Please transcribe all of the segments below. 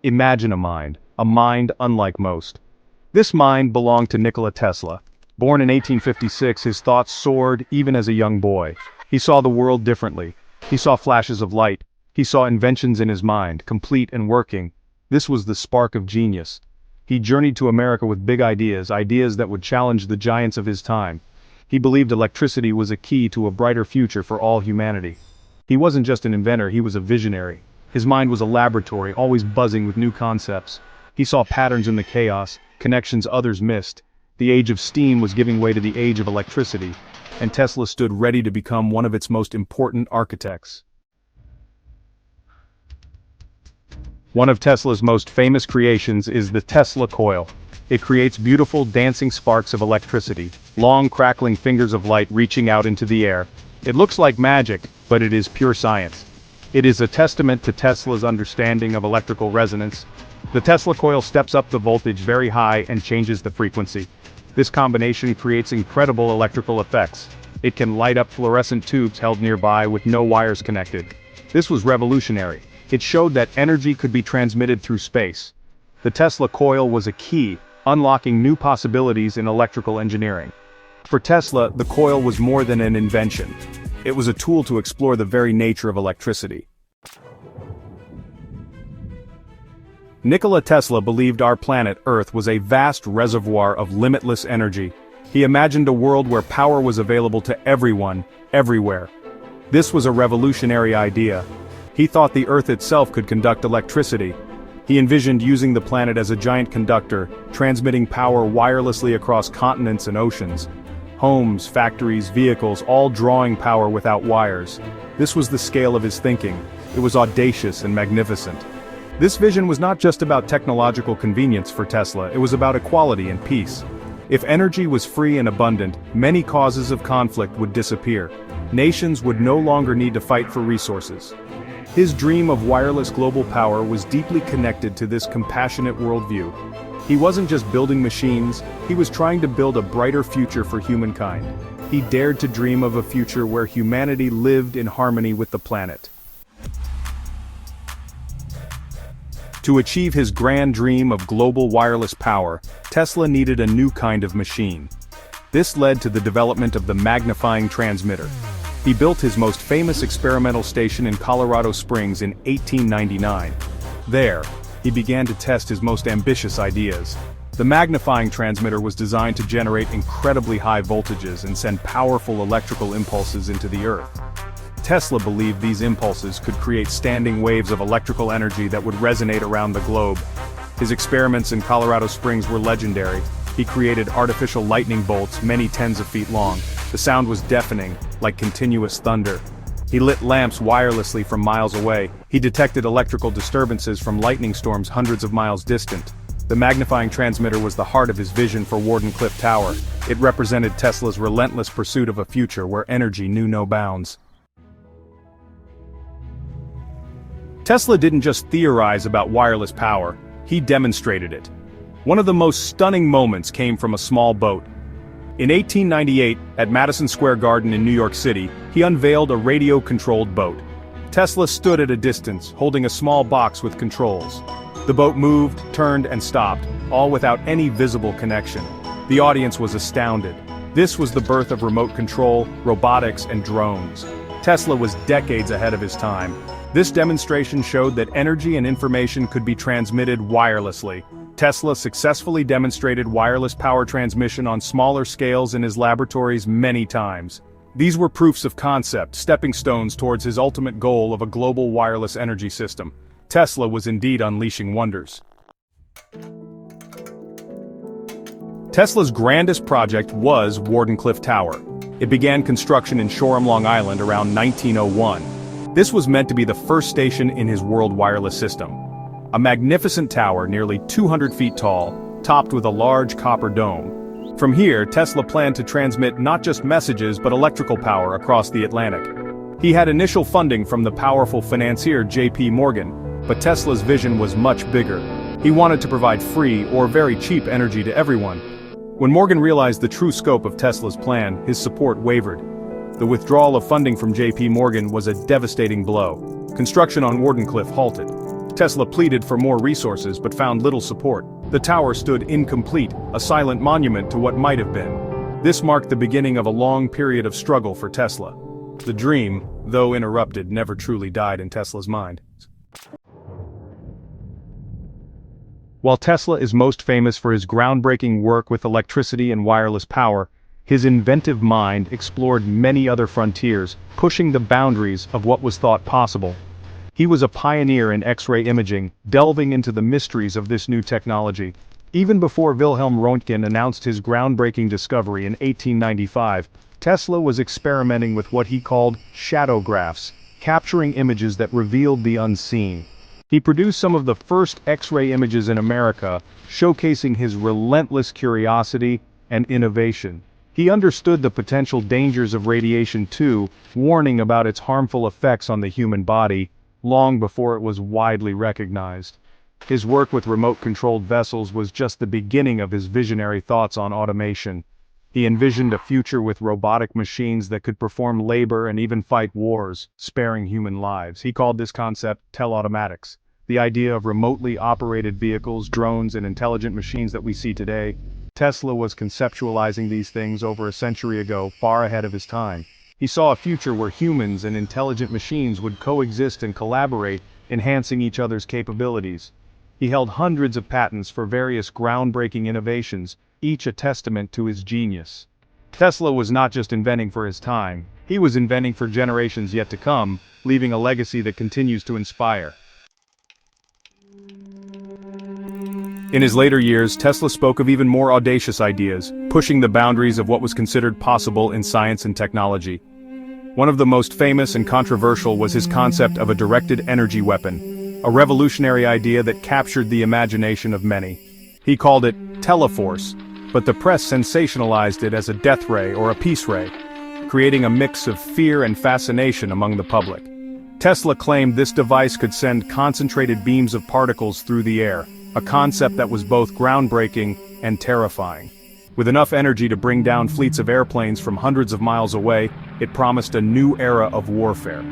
Imagine a mind unlike most. This mind belonged to Nikola Tesla. Born in 1856, his thoughts soared even as a young boy. He saw the world differently. He saw flashes of light. He saw inventions in his mind, complete and working. This was the spark of genius. He journeyed to America with big ideas, ideas that would challenge the giants of his time. He believed electricity was a key to a brighter future for all humanity. He wasn't just an inventor, he was a visionary. His mind was a laboratory, always buzzing with new concepts. He saw patterns in the chaos, connections others missed. The age of steam was giving way to the age of electricity, and Tesla stood ready to become one of its most important architects. One of Tesla's most famous creations is the Tesla Coil. It creates beautiful dancing sparks of electricity, long crackling fingers of light reaching out into the air. It looks like magic, but it is pure science. It is a testament to Tesla's understanding of electrical resonance. The Tesla coil steps up the voltage very high and changes the frequency. This combination creates incredible electrical effects. It can light up fluorescent tubes held nearby with no wires connected. This was revolutionary. It showed that energy could be transmitted through space. The Tesla coil was a key, unlocking new possibilities in electrical engineering. For Tesla, the coil was more than an invention. It was a tool to explore the very nature of electricity. Nikola Tesla believed our planet Earth was a vast reservoir of limitless energy. He imagined a world where power was available to everyone, everywhere. This was a revolutionary idea. He thought the Earth itself could conduct electricity. He envisioned using the planet as a giant conductor, transmitting power wirelessly across continents and oceans. Homes, factories, vehicles, all drawing power without wires. This was the scale of his thinking. It was audacious and magnificent. This vision was not just about technological convenience for Tesla, it was about equality and peace. If energy was free and abundant, many causes of conflict would disappear. Nations would no longer need to fight for resources. His dream of wireless global power was deeply connected to this compassionate worldview. He wasn't just building machines, he was trying to build a brighter future for humankind. He dared to dream of a future where humanity lived in harmony with the planet. To achieve his grand dream of global wireless power, Tesla needed a new kind of machine. This led to the development of the Magnifying Transmitter. He built his most famous experimental station in Colorado Springs in 1899. There, he began to test his most ambitious ideas. The magnifying transmitter was designed to generate incredibly high voltages and send powerful electrical impulses into the Earth. Tesla believed these impulses could create standing waves of electrical energy that would resonate around the globe. His experiments in Colorado Springs were legendary. He created artificial lightning bolts many tens of feet long. The sound was deafening, like continuous thunder. He lit lamps wirelessly from miles away. He detected electrical disturbances from lightning storms hundreds of miles distant. The magnifying transmitter was the heart of his vision for Wardenclyffe Tower. It represented Tesla's relentless pursuit of a future where energy knew no bounds. Tesla didn't just theorize about wireless power, he demonstrated it. One of the most stunning moments came from a small boat. In 1898, at Madison Square Garden in New York City, he unveiled a radio-controlled boat. Tesla stood at a distance, holding a small box with controls. The boat moved, turned, and stopped, all without any visible connection. The audience was astounded. This was the birth of remote control, robotics, and drones. Tesla was decades ahead of his time. This demonstration showed that energy and information could be transmitted wirelessly. Tesla successfully demonstrated wireless power transmission on smaller scales in his laboratories many times. These were proofs of concept, stepping stones towards his ultimate goal of a global wireless energy system. Tesla was indeed unleashing wonders. Tesla's grandest project was Wardenclyffe Tower. It began construction in Shoreham, Long Island around 1901. This was meant to be the first station in his world wireless system. A magnificent tower nearly 200 feet tall, topped with a large copper dome. From here, Tesla planned to transmit not just messages but electrical power across the Atlantic. He had initial funding from the powerful financier J.P. Morgan, but Tesla's vision was much bigger. He wanted to provide free or very cheap energy to everyone. When Morgan realized the true scope of Tesla's plan, his support wavered. The withdrawal of funding from J.P. Morgan was a devastating blow. Construction on Wardenclyffe halted. Tesla pleaded for more resources but found little support. The tower stood incomplete, a silent monument to what might have been. This marked the beginning of a long period of struggle for Tesla. The dream, though interrupted, never truly died in Tesla's mind. While Tesla is most famous for his groundbreaking work with electricity and wireless power, his inventive mind explored many other frontiers, pushing the boundaries of what was thought possible. He was a pioneer in X-ray imaging, delving into the mysteries of this new technology. Even before Wilhelm Röntgen announced his groundbreaking discovery in 1895, Tesla was experimenting with what he called shadowgraphs, capturing images that revealed the unseen. He produced some of the first X-ray images in America, showcasing his relentless curiosity and innovation. He understood the potential dangers of radiation too, warning about its harmful effects on the human body, long before it was widely recognized. His work with remote-controlled vessels was just the beginning of his visionary thoughts on automation. He envisioned a future with robotic machines that could perform labor and even fight wars, sparing human lives. He called this concept teleautomatics, the idea of remotely operated vehicles, drones, and intelligent machines that we see today. Tesla was conceptualizing these things over a century ago, far ahead of his time. He saw a future where humans and intelligent machines would coexist and collaborate, enhancing each other's capabilities. He held hundreds of patents for various groundbreaking innovations, each a testament to his genius. Tesla was not just inventing for his time, he was inventing for generations yet to come, leaving a legacy that continues to inspire. In his later years, Tesla spoke of even more audacious ideas, pushing the boundaries of what was considered possible in science and technology. One of the most famous and controversial was his concept of a directed energy weapon, a revolutionary idea that captured the imagination of many. He called it Teleforce, but the press sensationalized it as a death ray or a peace ray, creating a mix of fear and fascination among the public. Tesla claimed this device could send concentrated beams of particles through the air, a concept that was both groundbreaking and terrifying. With enough energy to bring down fleets of airplanes from hundreds of miles away, it promised a new era of warfare.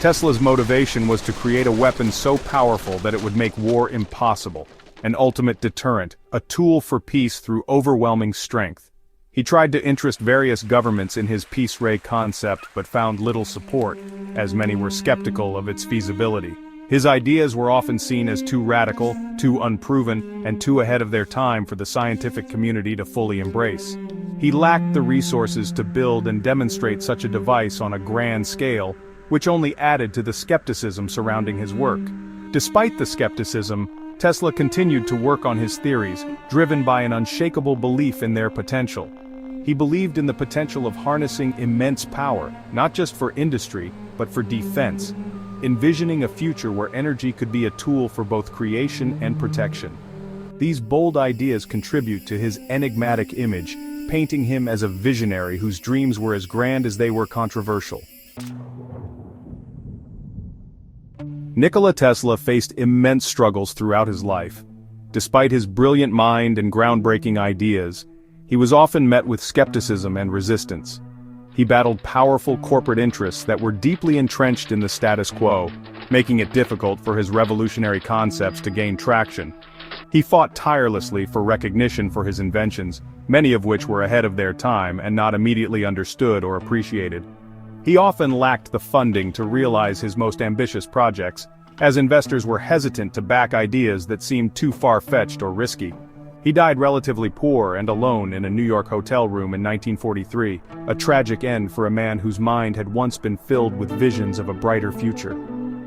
Tesla's motivation was to create a weapon so powerful that it would make war impossible, an ultimate deterrent, a tool for peace through overwhelming strength. He tried to interest various governments in his peace ray concept but found little support, as many were skeptical of its feasibility. His ideas were often seen as too radical, too unproven, and too ahead of their time for the scientific community to fully embrace. He lacked the resources to build and demonstrate such a device on a grand scale, which only added to the skepticism surrounding his work. Despite the skepticism, Tesla continued to work on his theories, driven by an unshakable belief in their potential. He believed in the potential of harnessing immense power, not just for industry, but for defense, envisioning a future where energy could be a tool for both creation and protection. These bold ideas contribute to his enigmatic image, painting him as a visionary whose dreams were as grand as they were controversial. Nikola Tesla faced immense struggles throughout his life. Despite his brilliant mind and groundbreaking ideas, he was often met with skepticism and resistance. He battled powerful corporate interests that were deeply entrenched in the status quo, making it difficult for his revolutionary concepts to gain traction. He fought tirelessly for recognition for his inventions, many of which were ahead of their time and not immediately understood or appreciated. He often lacked the funding to realize his most ambitious projects, as investors were hesitant to back ideas that seemed too far-fetched or risky. He died relatively poor and alone in a New York hotel room in 1943, a tragic end for a man whose mind had once been filled with visions of a brighter future.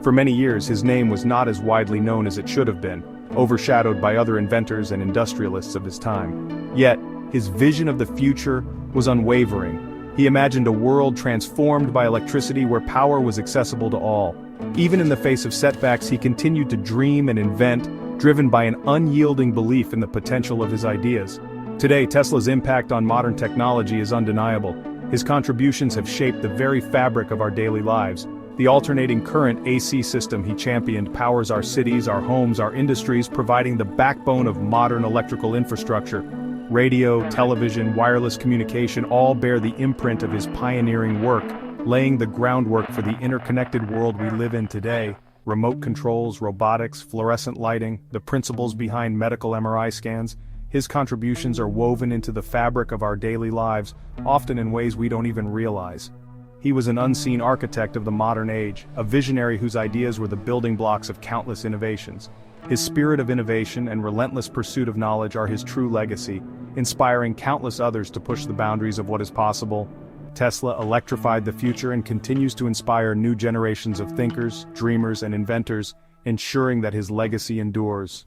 For many years his name was not as widely known as it should have been, overshadowed by other inventors and industrialists of his time. Yet, his vision of the future was unwavering. He imagined a world transformed by electricity where power was accessible to all. Even in the face of setbacks, he continued to dream and invent, driven by an unyielding belief in the potential of his ideas. Today, Tesla's impact on modern technology is undeniable. His contributions have shaped the very fabric of our daily lives. The alternating current AC system he championed powers our cities, our homes, our industries, providing the backbone of modern electrical infrastructure. Radio, television, wireless communication all bear the imprint of his pioneering work, laying the groundwork for the interconnected world we live in today. remote controls, robotics, fluorescent lighting, the principles behind medical MRI scans. His contributions are woven into the fabric of our daily lives, often in ways we don't even realize. He was an unseen architect of the modern age, a visionary whose ideas were the building blocks of countless innovations. His spirit of innovation and relentless pursuit of knowledge are his true legacy, inspiring countless others to push the boundaries of what is possible. Tesla electrified the future and continues to inspire new generations of thinkers, dreamers, and inventors, ensuring that his legacy endures.